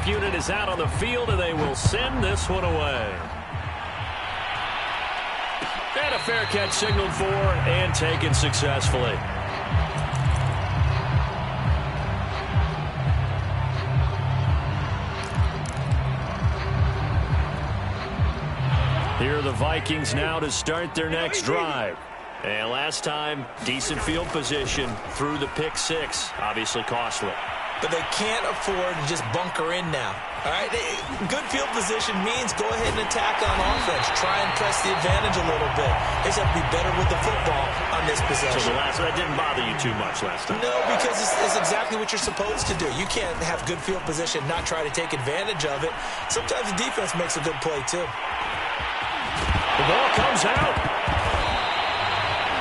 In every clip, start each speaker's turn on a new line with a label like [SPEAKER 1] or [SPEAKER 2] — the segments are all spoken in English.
[SPEAKER 1] unit is out on the field, and they will send this one away. And a fair catch signaled for and taken successfully. Here are the Vikings now to start their next drive. And last time, decent field position through the pick six. Obviously costly.
[SPEAKER 2] But they can't afford to just bunker in now. All right, good field position means go ahead and attack on offense. Try and press the advantage a little bit. They just have to be better with the football on this possession.
[SPEAKER 1] So that didn't bother you too much last time?
[SPEAKER 2] No, because it's exactly what you're supposed to do. You can't have good field position, not try to take advantage of it. Sometimes the defense makes a good play, too.
[SPEAKER 1] The ball comes out.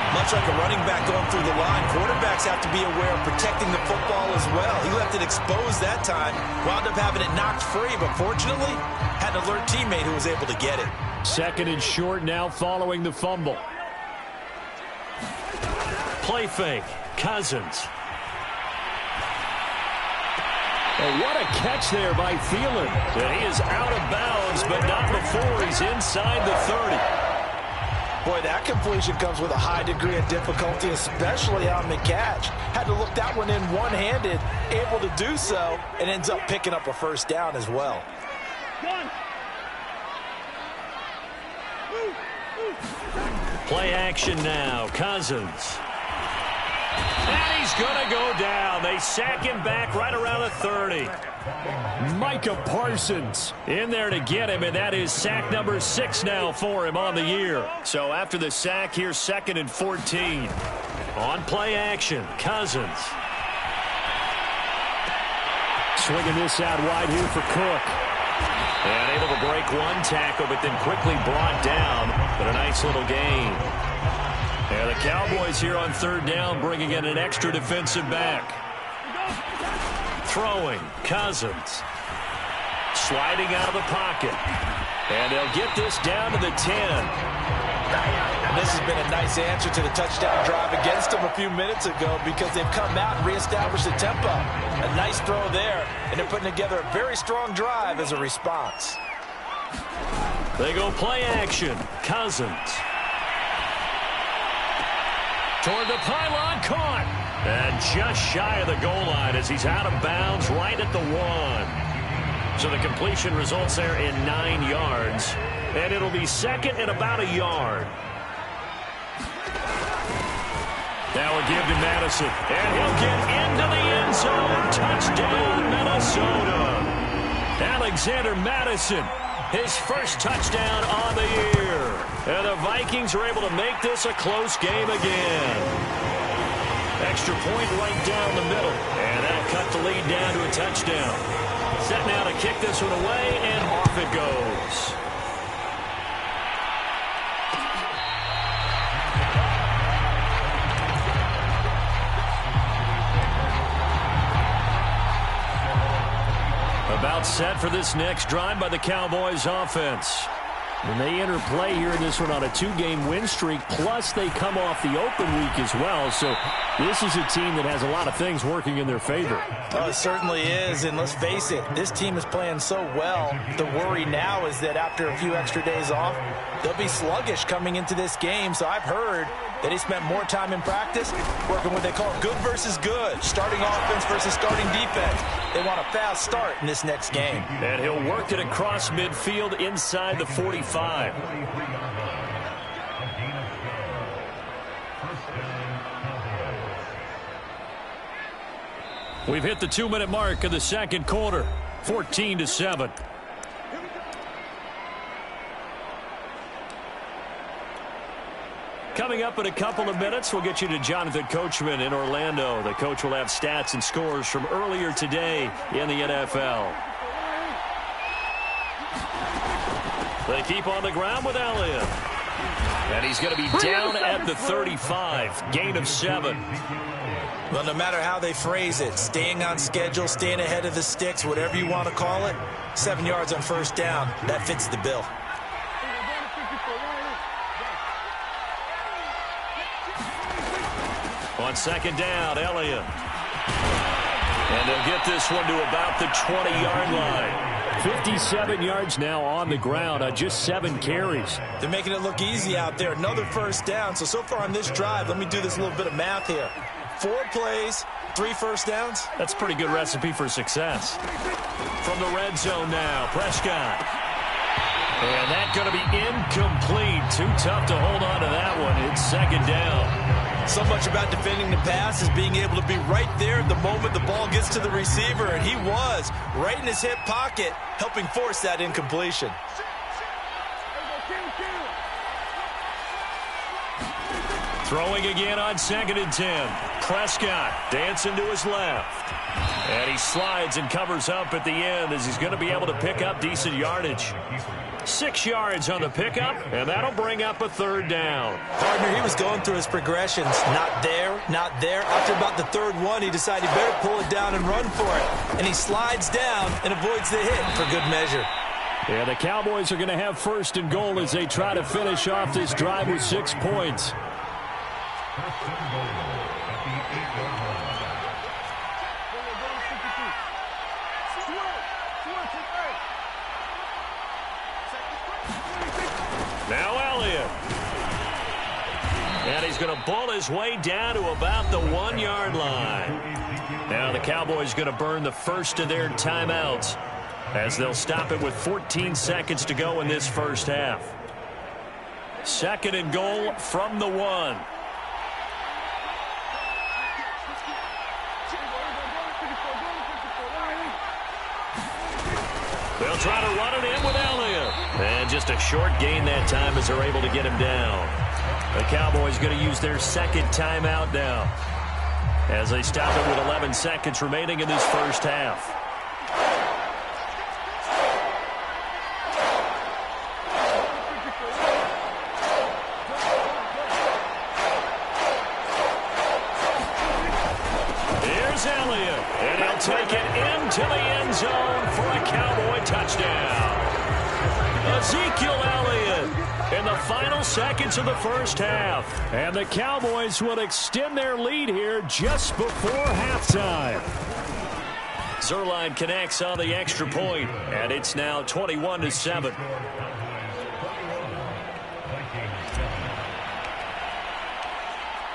[SPEAKER 2] Much like a running back going through the line, quarterbacks have to be aware of protecting the football as well. He left it exposed that time, wound up having it knocked free, but fortunately, had an alert teammate who was able to get it.
[SPEAKER 1] Second and short now following the fumble. Play fake, Cousins. Oh, what a catch there by Thielen. And he is out of bounds, but not before he's inside the 30.
[SPEAKER 2] Boy, that completion comes with a high degree of difficulty, especially on the catch. Had to look that one in one-handed, able to do so, and ends up picking up a first down as well.
[SPEAKER 1] Play action now, Cousins. And he's going to go down. They sack him back right around the 30. Micah Parsons in there to get him, and that is sack number 6 now for him on the year. So after the sack, here's 2nd and 14. On play action, Cousins. Swinging this out wide here for Cook. And able to break one tackle, but then quickly brought down. But a nice little gain. And the Cowboys here on 3rd down, bringing in an extra defensive back. Throwing, Cousins. Sliding out of the pocket. And they'll get this down to the 10.
[SPEAKER 2] And this has been a nice answer to the touchdown drive against them a few minutes ago because they've come out and reestablished the tempo. A nice throw there, and they're putting together a very strong drive as a response.
[SPEAKER 1] They go play action. Cousins. Toward the pylon, caught. And just shy of the goal line as he's out of bounds right at the 1. So the completion results there in 9 yards. And it'll be 2nd and about a yard. Now a give to Madison. And he'll get into the end zone. Touchdown, Minnesota. Alexander Madison, his first touchdown on the year. And the Vikings are able to make this a close game again. Extra point right down the middle. And that'll cut the lead down to a touchdown. Set now to kick this one away, and off it goes. About set for this next drive by the Cowboys offense. And they enter play here in this one on a 2-game win streak, plus they come off the open week as well. So this is a team that has a lot of things working in their favor.
[SPEAKER 2] Oh, it certainly is, and let's face it, this team is playing so well. The worry now is that after a few extra days off, they'll be sluggish coming into this game. So I've heard that he spent more time in practice working what they call good versus good, starting offense versus starting defense. They want a fast start in this next game.
[SPEAKER 1] And he'll work it across midfield inside the 45. We've hit the 2-minute mark of the second quarter, 14-7. Coming up in a couple of minutes, we'll get you to Jonathan Coachman in Orlando. The coach will have stats and scores from earlier today in the NFL. They keep on the ground with Elliott. And he's going to be down at the 35. Gain of 7.
[SPEAKER 2] Well, no matter how they phrase it, staying on schedule, staying ahead of the sticks, whatever you want to call it, 7 yards on first down, that fits the bill.
[SPEAKER 1] On second down, Elliott. And they'll get this one to about the 20-yard line. 57 yards now on the ground on just 7 carries.
[SPEAKER 2] They're making it look easy out there. Another first down. So far on this drive, let me do this little bit of math here. 4 plays, 3 first downs.
[SPEAKER 1] That's a pretty good recipe for success. From the red zone now, Prescott. And that's going to be incomplete. Too tough to hold on to that one. It's second down.
[SPEAKER 2] So much about defending the pass is being able to be right there at the moment the ball gets to the receiver, and he was right in his hip pocket, helping force that incompletion.
[SPEAKER 1] Throwing again on 2nd and 10. Prescott dancing to his left. And he slides and covers up at the end as he's going to be able to pick up decent yardage. 6 yards on the pickup, and that'll bring up a 3rd down.
[SPEAKER 2] Partner, he was going through his progressions. Not there, not there. After about the 3rd one, he decided he better pull it down and run for it. And he slides down and avoids the hit for good measure.
[SPEAKER 1] Yeah, the Cowboys are going to have 1st and goal as they try to finish off this drive with 6 points. Now Elliott. And he's going to bull his way down to about the 1-yard line. Now the Cowboys going to burn the first of their timeouts as they'll stop it with 14 seconds to go in this first half. 2nd and goal from the 1. They'll try to run it in with Elliott. And just a short gain that time as they're able to get him down. The Cowboys going to use their 2nd timeout now as they stop it with 11 seconds remaining in this first half. Here's Elliott, and he'll take it into the end zone for a Cowboy touchdown. Ezekiel Elliott in the final seconds of the first half. And the Cowboys will extend their lead here just before halftime. Zuerlein connects on the extra point, and it's now 21-7.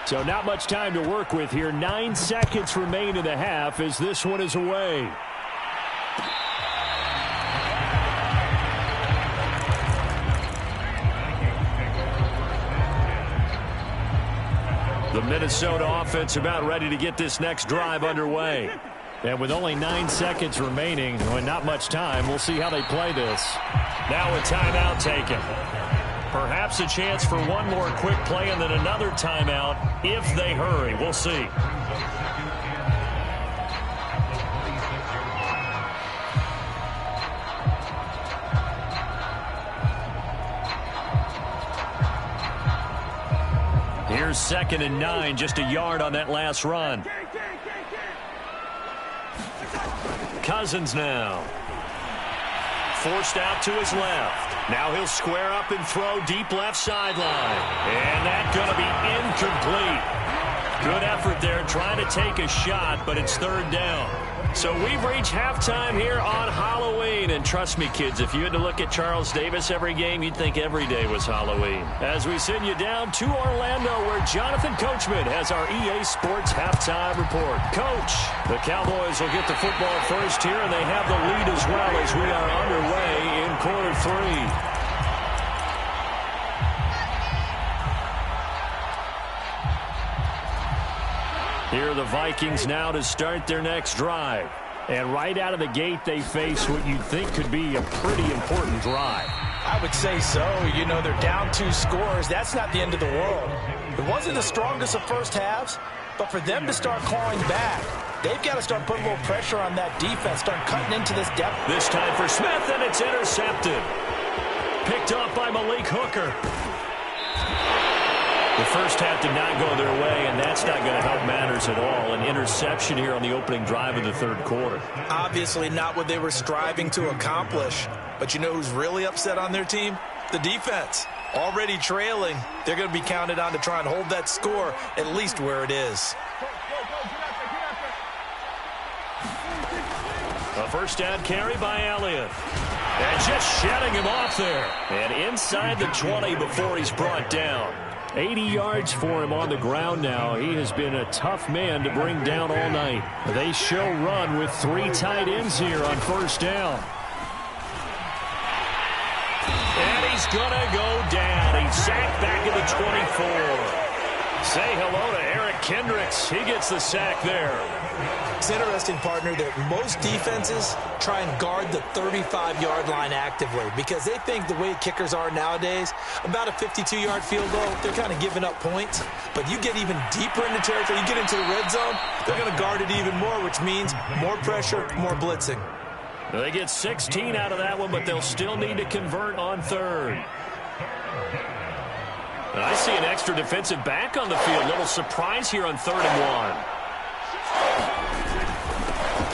[SPEAKER 1] So not much time to work with here. 9 seconds remain in the half as this one is away. The Minnesota offense about ready to get this next drive underway. And with only 9 seconds remaining, and not much time, we'll see how they play this. Now a timeout taken. Perhaps a chance for one more quick play and then another timeout if they hurry. We'll see. Here's 2nd and 9, just a yard on that last run. Cousins now. Forced out to his left. Now he'll square up and throw deep left sideline. And that's going to be incomplete. Good effort there trying to take a shot, but it's 3rd down. So we've reached halftime here on Halloween. And trust me, kids, if you had to look at Charles Davis every game, you'd think every day was Halloween. As we send you down to Orlando, where Jonathan Coachman has our EA Sports halftime report. Coach, the Cowboys will get the football first here, and they have the lead as well as we are underway in quarter 3. Here are the Vikings now to start their next drive. And right out of the gate, they face what you'd think could be a pretty important drive.
[SPEAKER 2] I would say so. You know, they're down 2 scores. That's not the end of the world. It wasn't the strongest of first halves, but for them to start clawing back, they've got to start putting a little pressure on that defense, start cutting into this depth.
[SPEAKER 1] This time for Smith, and it's intercepted. Picked off by Malik Hooker. The first half did not go their way, and that's not going to help matters at all. An interception here on the opening drive of the 3rd quarter.
[SPEAKER 2] Obviously not what they were striving to accomplish. But you know who's really upset on their team? The defense. Already trailing. They're going to be counted on to try and hold that score at least where it is.
[SPEAKER 1] first down carry by Elliott. And just shedding him off there. And inside the 20 before he's brought down. 80 yards for him on the ground now. He has been a tough man to bring down all night. They show run with 3 tight ends here on first down. And he's going to go down. He's sacked back at the 24. Say hello to Eric Kendricks. He gets the sack there.
[SPEAKER 2] It's interesting, partner, that most defenses try and guard the 35-yard line actively because they think the way kickers are nowadays, about a 52-yard field goal, they're kind of giving up points. But you get even deeper in the territory, you get into the red zone, they're going to guard it even more, which means more pressure, more blitzing.
[SPEAKER 1] They get 16 out of that one, but they'll still need to convert on third. And I see an extra defensive back on the field. Little surprise here on 3rd and 1.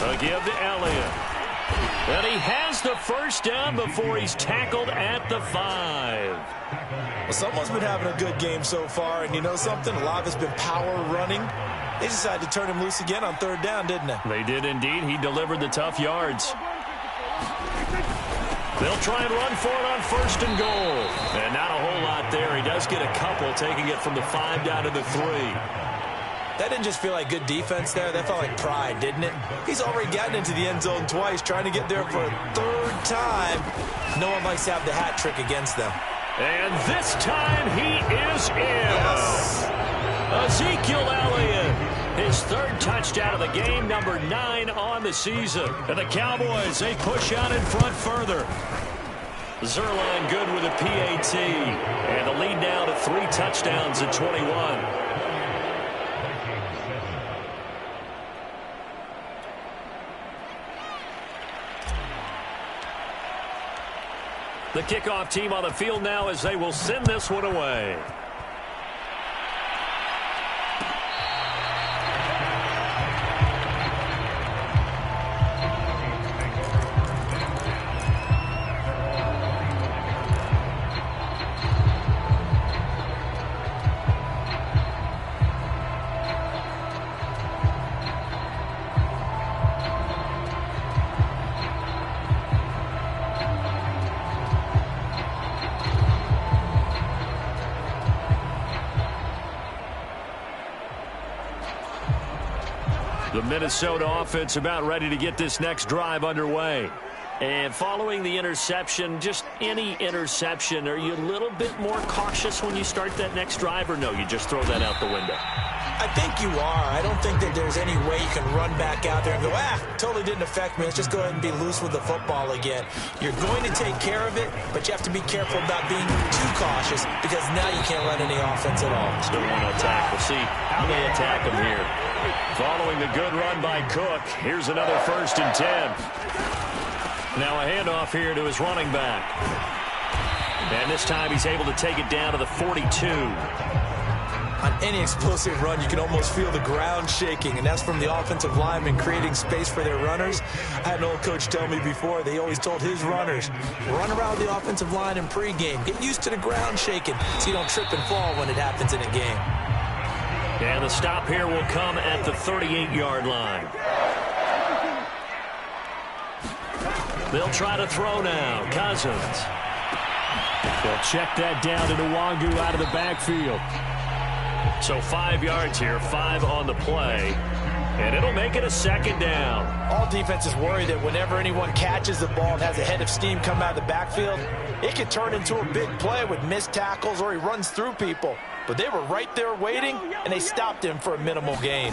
[SPEAKER 1] A give to Elliott. And he has the first down before he's tackled at the 5.
[SPEAKER 2] Well, someone's been having a good game so far, and you know something? A lot of it's been power running. They decided to turn him loose again on 3rd down, didn't they?
[SPEAKER 1] They did indeed. He delivered the tough yards. They'll try and run for it on 1st and goal. And not a whole lot there. He does get a couple, taking it from the 5 down to the 3.
[SPEAKER 2] That didn't just feel like good defense there. That felt like pride, didn't it? He's already gotten into the end zone twice, trying to get there for a 3rd time. No one likes to have the hat trick against them.
[SPEAKER 1] And this time he is in.
[SPEAKER 2] Yes.
[SPEAKER 1] Ezekiel Elliott, his 3rd touchdown of the game, number 9 on the season. And the Cowboys, they push out in front further. Zuerlein good with a PAT. And the lead now to 3 touchdowns at 21. The kickoff team on the field now as they will send this one away. The Minnesota offense about ready to get this next drive underway. And following the interception, just any interception, are you a little bit more cautious when you start that next drive, or no, you just throw that out the window?
[SPEAKER 2] I think you are. I don't think that there's any way you can run back out there and go, totally didn't affect me. Let's just go ahead and be loose with the football again. You're going to take care of it, but you have to be careful about being too cautious because now you can't run any offense at all.
[SPEAKER 1] Still want to attack. We'll see how they attack him here. Following the good run by Cook, here's another 1st and 10. Now a handoff here to his running back. And this time he's able to take it down to the 42.
[SPEAKER 2] On any explosive run, you can almost feel the ground shaking, and that's from the offensive linemen creating space for their runners. I had an old coach tell me before, they always told his runners, run around the offensive line in pregame. Get used to the ground shaking so you don't trip and fall when it happens in a game.
[SPEAKER 1] And the stop here will come at the 38-yard line. They'll try to throw now. Cousins. They'll check that down to Nwangu out of the backfield. So 5 yards here, 5 on the play. And it'll make it a 2nd down.
[SPEAKER 2] All defenses worry that whenever anyone catches the ball and has a head of steam come out of the backfield, it could turn into a big play with missed tackles or he runs through people. But they were right there waiting, and they stopped him for a minimal gain.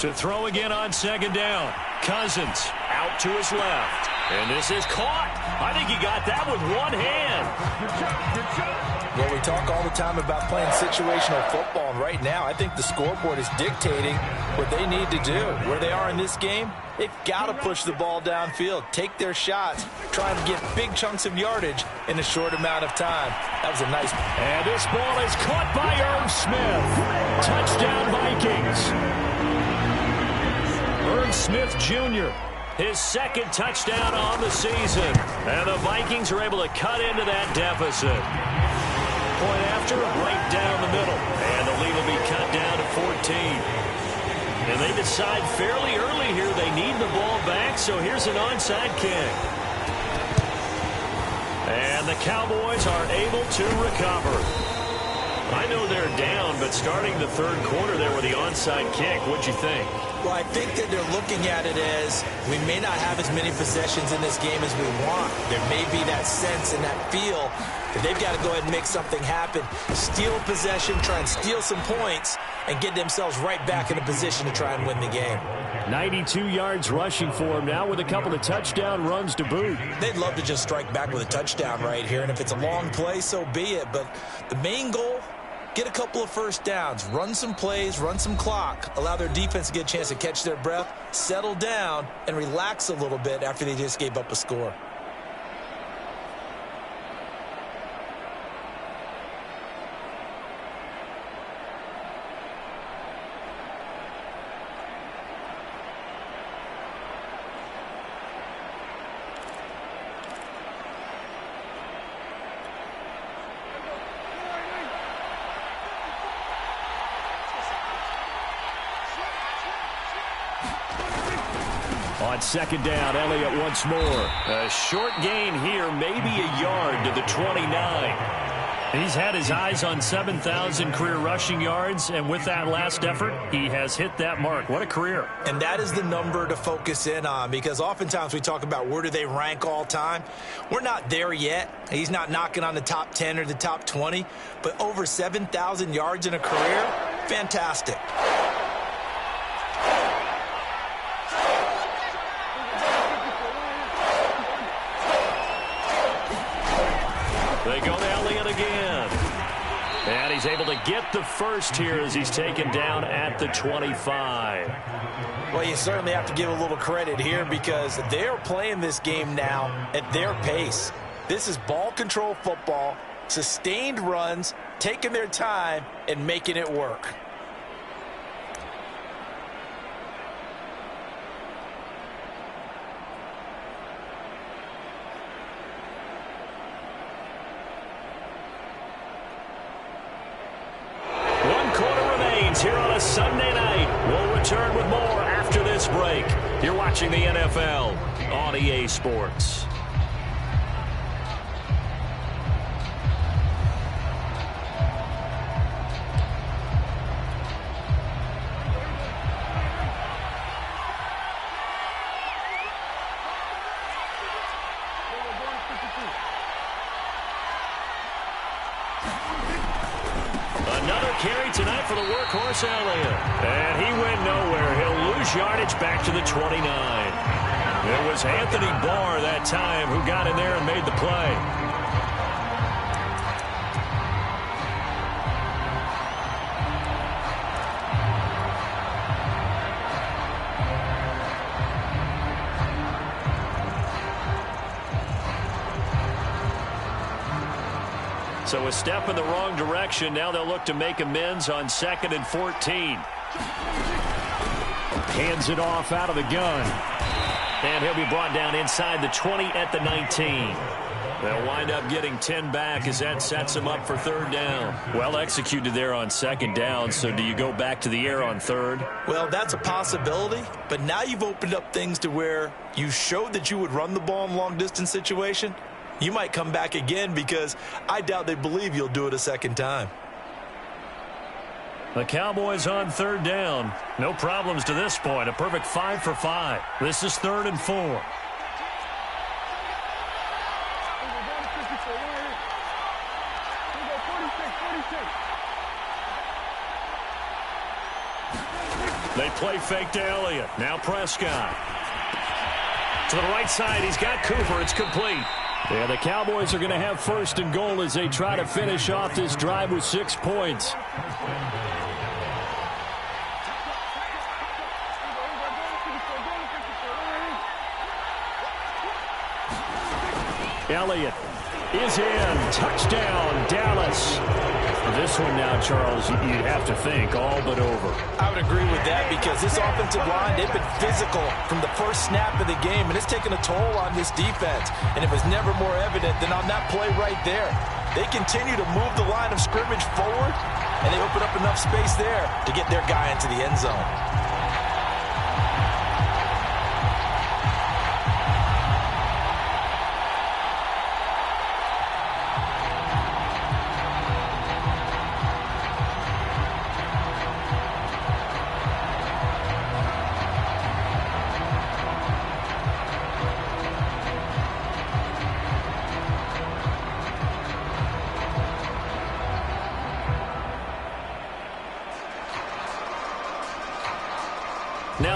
[SPEAKER 1] To throw again on 2nd down. Cousins out to his left. And this is caught. I think he got that with one hand.
[SPEAKER 2] Well, we talk all the time about playing situational football, and right now I think the scoreboard is dictating what they need to do. Where they are in this game, they've got to push the ball downfield, take their shots, trying to get big chunks of yardage in a short amount of time. That was a nice.
[SPEAKER 1] And this ball is caught by Irv Smith. Touchdown Vikings. Irv Smith Jr., his 2nd touchdown on the season. And the Vikings are able to cut into that deficit. Point after, right down the middle. And the lead will be cut down to 14. And they decide fairly early here they need the ball back, so here's an onside kick. And the Cowboys are able to recover. I know they're down, but starting the third quarter there with the onside kick, what'd you think?
[SPEAKER 2] Well, I think that they're looking at it as we may not have as many possessions in this game as we want. There may be that sense and that feel that they've got to go ahead and make something happen. Steal possession, try and steal some points, and get themselves right back in a position to try and win the game.
[SPEAKER 1] 92 yards rushing for him now with a couple of touchdown runs to boot.
[SPEAKER 2] They'd love to just strike back with a touchdown right here, and if it's a long play, so be it. But the main goal, get a couple of first downs, run some plays, run some clock, allow their defense to get a chance to catch their breath, settle down, and relax a little bit after they just gave up a score.
[SPEAKER 1] On second down, Elliott once more. A short gain here, maybe a yard to the 29. He's had his eyes on 7,000 career rushing yards, and with that last effort, he has hit that mark. What a career.
[SPEAKER 2] And that is the number to focus in on, because oftentimes we talk about where do they rank all time. We're not there yet. He's not knocking on the top 10 or the top 20, but over 7,000 yards in a career, fantastic.
[SPEAKER 1] They go to Elliott again. And he's able to get the first here as he's taken down at the 25.
[SPEAKER 2] Well, you certainly have to give a little credit here because they're playing this game now at their pace. This is ball control football, sustained runs, taking their time, and making it work.
[SPEAKER 1] Here on a Sunday night. We'll return with more after this break. You're watching the NFL on EA Sports. Another carry tonight for the workhorse Elliott. And he went nowhere. He'll lose yardage back to the 29. It was Anthony Barr that time who got in there and made the play. So a step in the wrong direction. Now they'll look to make amends on 2nd and 14. Hands it off out of the gun. And he'll be brought down inside the 20 at the 19. They'll wind up getting 10 back as that sets them up for third down. Well executed there on second down. So do you go back to the air on third?
[SPEAKER 2] Well, that's a possibility. But now you've opened up things to where you showed that you would run the ball in long-distance situation. You might come back again because I doubt they believe you'll do it a second time.
[SPEAKER 1] The Cowboys on third down. No problems to this point. A perfect 5 for 5. This is 3rd and 4. They play fake to Elliott. Now Prescott. To the right side, he's got Cooper. It's complete. Yeah, the Cowboys are going to have 1st and goal as they try to finish off this drive with 6 points. Elliott is in. Touchdown, Dallas. This one now, Charles, you'd have to think all but over.
[SPEAKER 2] I would agree with that because this offensive line, they've been physical from the first snap of the game, and it's taken a toll on this defense. And it was never more evident than on that play right there. They continue to move the line of scrimmage forward, and they open up enough space there to get their guy into the end zone.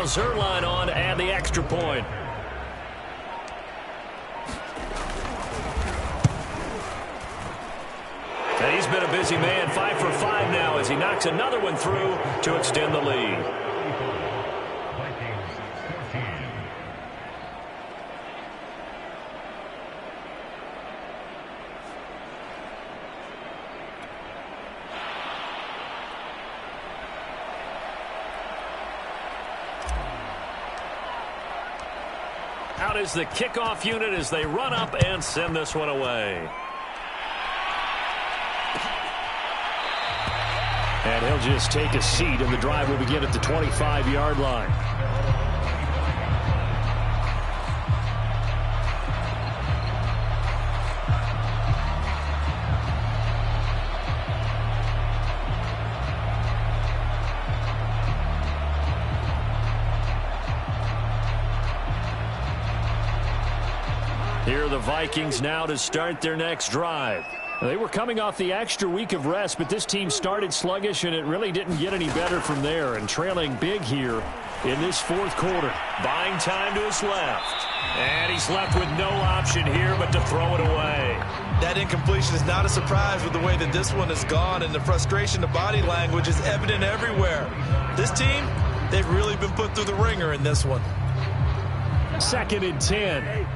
[SPEAKER 1] Zuerlein on to add the extra point. And he's been a busy man, 5 for 5 now as he knocks another one through to extend the lead. Out is the kickoff unit as they run up and send this one away. And he'll just take a seat, and the drive will begin at the 25-yard line. Here are the Vikings now to start their next drive. They were coming off the extra week of rest, but this team started sluggish, and it really didn't get any better from there. And trailing big here in this fourth quarter. Buying time to his left. And he's left with no option here but to throw it away.
[SPEAKER 2] That incompletion is not a surprise with the way that this one has gone, and the frustration, the body language is evident everywhere. This team, they've really been put through the ringer in this one.
[SPEAKER 1] 2nd and 10.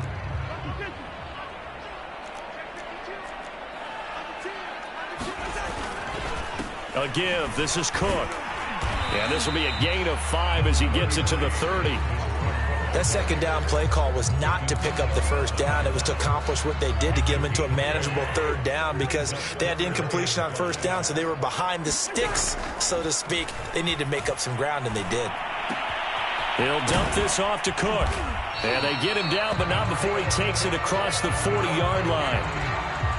[SPEAKER 1] A give. This is Cook. And this will be a gain of 5 as he gets it to the 30.
[SPEAKER 2] That second down play call was not to pick up the first down. It was to accomplish what they did to get them into a manageable third down because they had incompletion on first down, so they were behind the sticks, so to speak. They needed to make up some ground, and they did.
[SPEAKER 1] He'll dump this off to Cook. And they get him down, but not before he takes it across the 40-yard line.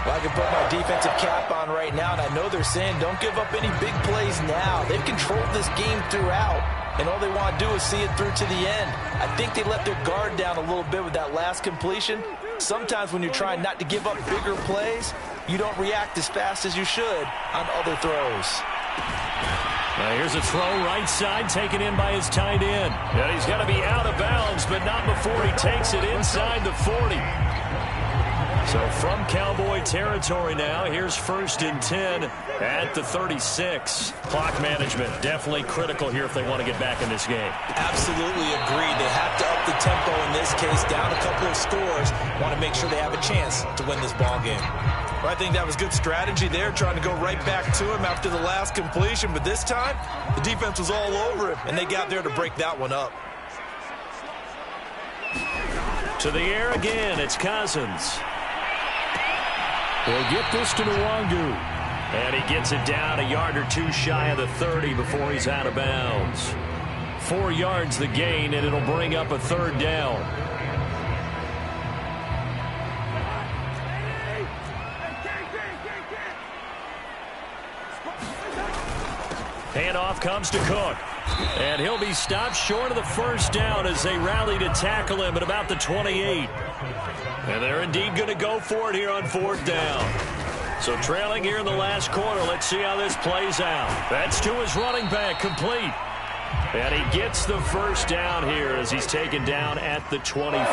[SPEAKER 2] Well, I can put my defensive cap on right now, and I know they're saying don't give up any big plays now. They've controlled this game throughout, and all they want to do is see it through to the end. I think they let their guard down a little bit with that last completion. Sometimes when you're trying not to give up bigger plays, you don't react as fast as you should on other throws.
[SPEAKER 1] Now here's a throw right side taken in by his tight end. And he's going to be out of bounds, but not before he takes it inside the 40. So from Cowboy territory now, here's 1st and 10 at the 36. Clock management definitely critical here if they want to get back in this game.
[SPEAKER 2] Absolutely agreed. They have to up the tempo in this case, down a couple of scores. Want to make sure they have a chance to win this ball game. Well, I think that was good strategy there, trying to go right back to him after the last completion. But this time, the defense was all over him, and they got there to break that one up.
[SPEAKER 1] To the air again, it's Cousins. He'll get this to Nwangu. And he gets it down a yard or two shy of the 30 before he's out of bounds. 4 yards the gain, and it'll bring up a 3rd down. Handoff comes to Cook. And he'll be stopped short of the first down as they rally to tackle him at about the 28. And they're indeed going to go for it here on 4th down. So trailing here in the last quarter, let's see how this plays out. That's to his running back, complete. And he gets the first down here as he's taken down at the 24.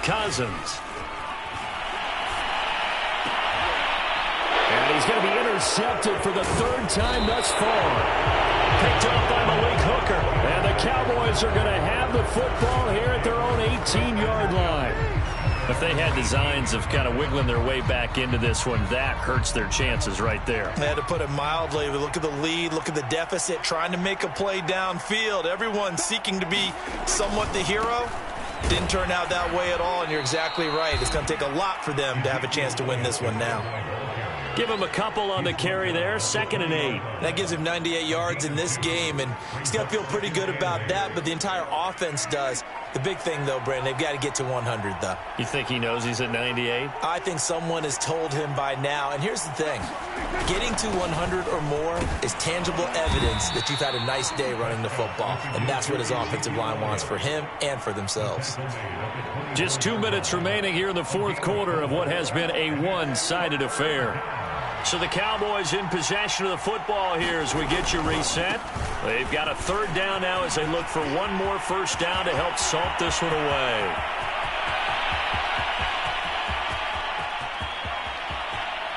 [SPEAKER 1] Cousins. And he's going to be intercepted for the 3rd time thus far. Picked up by Malik Hooker. And the Cowboys are going to have the football here at their own 18-yard line. If they had designs of kind of wiggling their way back into this one, that hurts their chances right there.
[SPEAKER 2] They had to put it mildly. Look at the lead. Look at the deficit. Trying to make a play downfield. Everyone seeking to be somewhat the hero. Didn't turn out that way at all, and you're exactly right. It's going to take a lot for them to have a chance to win this one now.
[SPEAKER 1] Give him a couple on the carry there. 2nd and 8.
[SPEAKER 2] That gives him 98 yards in this game, and he's going to feel pretty good about that, but the entire offense does. The big thing, though, Brandon, they've got to get to 100, though.
[SPEAKER 1] You think he knows he's at 98?
[SPEAKER 2] I think someone has told him by now. And here's the thing. Getting to 100 or more is tangible evidence that you've had a nice day running the football. And that's what his offensive line wants for him and for themselves.
[SPEAKER 1] Just 2 minutes remaining here in the 4th quarter of what has been a one-sided affair. So the Cowboys in possession of the football here as we get you reset. They've got a 3rd down now as they look for one more first down to help salt this one away.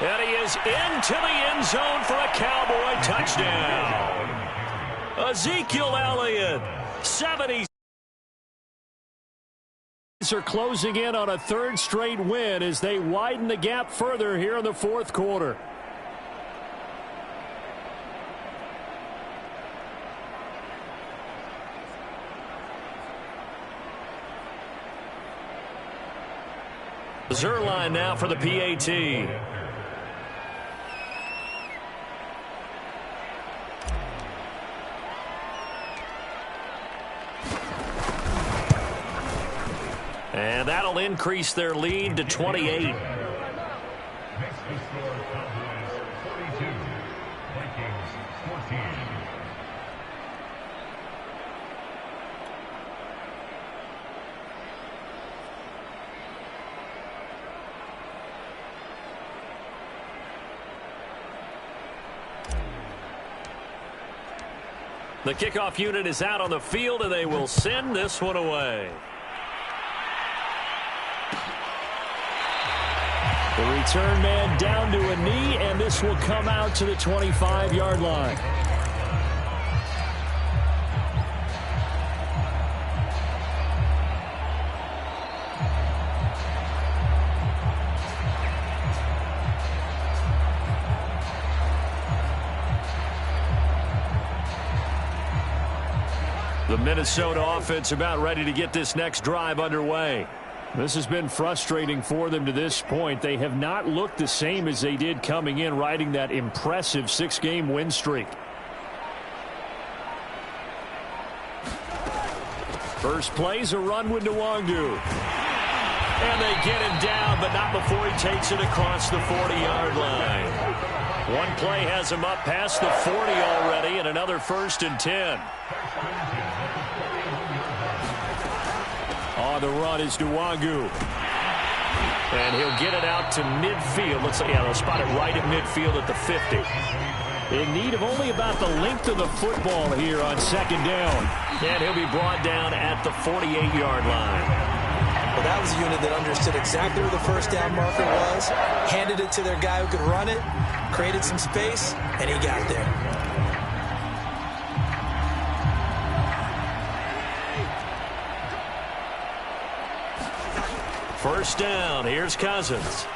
[SPEAKER 1] And he is into the end zone for a Cowboy touchdown. Ezekiel Elliott, 70. Are closing in on a 3rd straight win as they widen the gap further here in the 4th quarter. Zuerlein now for the PAT. And that'll increase their lead to 28. The kickoff unit is out on the field, and they will send this one away. The return man down to a knee, and this will come out to the 25-yard line. The Minnesota offense about ready to get this next drive underway. This has been frustrating for them to this point. They have not looked the same as they did coming in, riding that impressive 6-game win streak. First play's a run with Nwangwu. And they get him down, but not before he takes it across the 40-yard line. One play has him up past the 40 already, and another 1st and 10. On the run is Nwangwu. And he'll get it out to midfield. Looks like, yeah, they'll spot it right at midfield at the 50. In need of only about the length of the football here on 2nd down. And he'll be brought down at the 48-yard line.
[SPEAKER 2] Well, that was a unit that understood exactly where the first down marker was, handed it to their guy who could run it, created some space, and he got there.
[SPEAKER 1] First down, here's Cousins.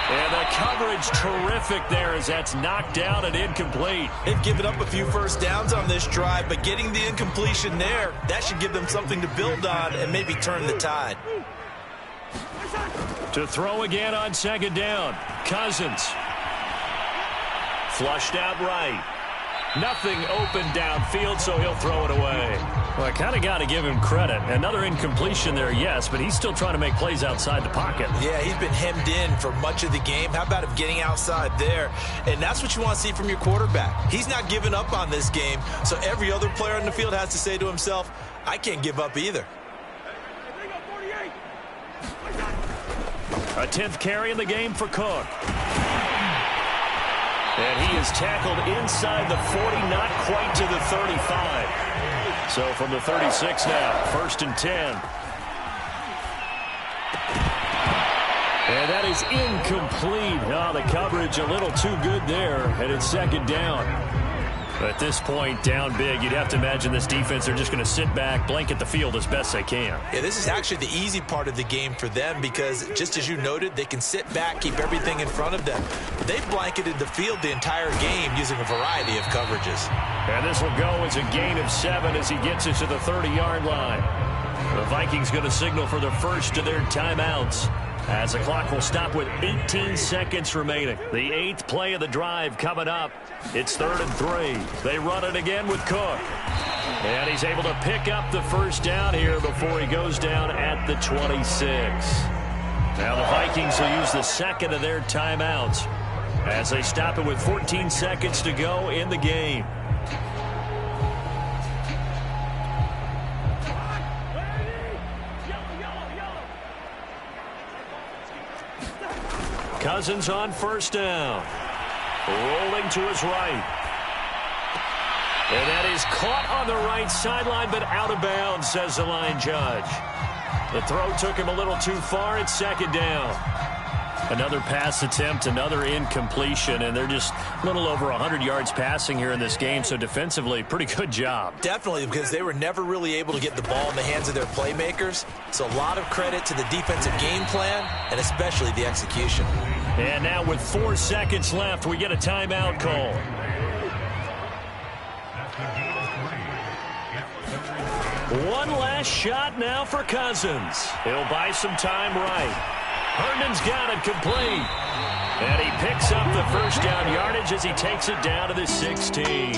[SPEAKER 1] And the coverage terrific there as that's knocked down and incomplete.
[SPEAKER 2] They've given up a few first downs on this drive, but getting the incompletion there, that should give them something to build on and maybe turn the tide.
[SPEAKER 1] To throw again on 2nd down, Cousins. Flushed out right. Nothing open downfield, so he'll throw it away. Well, I kind of got to give him credit. Another incompletion there, yes, but he's still trying to make plays outside the pocket.
[SPEAKER 2] Yeah, he's been hemmed in for much of the game. How about him getting outside there? And that's what you want to see from your quarterback. He's not giving up on this game, so every other player on the field has to say to himself, I can't give up either.
[SPEAKER 1] A 10th carry in the game for Cook. And he is tackled inside the 40, not quite to the 35. So from the 36 now, 1st and 10. And that is incomplete. Oh, the coverage a little too good there, and it's 2nd down. At this point, down big, you'd have to imagine this defense, they're just going to sit back, blanket the field as best they can.
[SPEAKER 2] Yeah, this is actually the easy part of the game for them because, just as you noted, they can sit back, keep everything in front of them. They've blanketed the field the entire game using a variety of coverages.
[SPEAKER 1] And this will go as a gain of 7 as he gets it to the 30-yard line. The Vikings going to signal for the first of their timeouts, as the clock will stop with 18 seconds remaining. The 8th play of the drive coming up. It's 3rd and 3. They run it again with Cook. And he's able to pick up the first down here before he goes down at the 26. Now the Vikings will use the 2nd of their timeouts as they stop it with 14 seconds to go in the game. Cousins on first down. Rolling to his right. And that is caught on the right sideline, but out of bounds, says the line judge. The throw took him a little too far. It's second down. Another pass attempt, another incompletion, and they're just a little over 100 yards passing here in this game, so defensively, pretty good job.
[SPEAKER 2] Definitely, because they were never really able to get the ball in the hands of their playmakers, so a lot of credit to the defensive game plan, and especially the execution.
[SPEAKER 1] And now with 4 seconds left, we get a timeout call. One last shot now for Cousins. He'll buy some time right. Herndon's got it complete. And he picks up the first down yardage as he takes it down to the 16.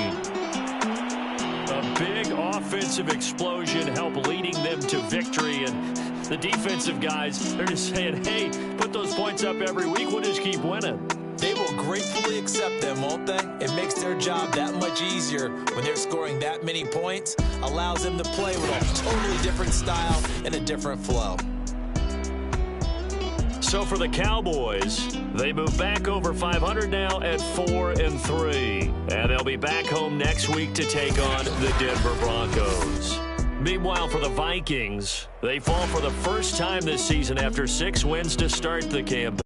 [SPEAKER 1] A big offensive explosion helped leading them to victory. And the defensive guys, they're just saying, hey, put those points up every week. We'll just keep winning.
[SPEAKER 2] They will gratefully accept them, won't they? It makes their job that much easier when they're scoring that many points. Allows them to play with a totally different style and a different flow.
[SPEAKER 1] So for the Cowboys, they move back over 500 now at 4-3. And they'll be back home next week to take on the Denver Broncos. Meanwhile, for the Vikings, they fall for the first time this season after 6 wins to start the campaign.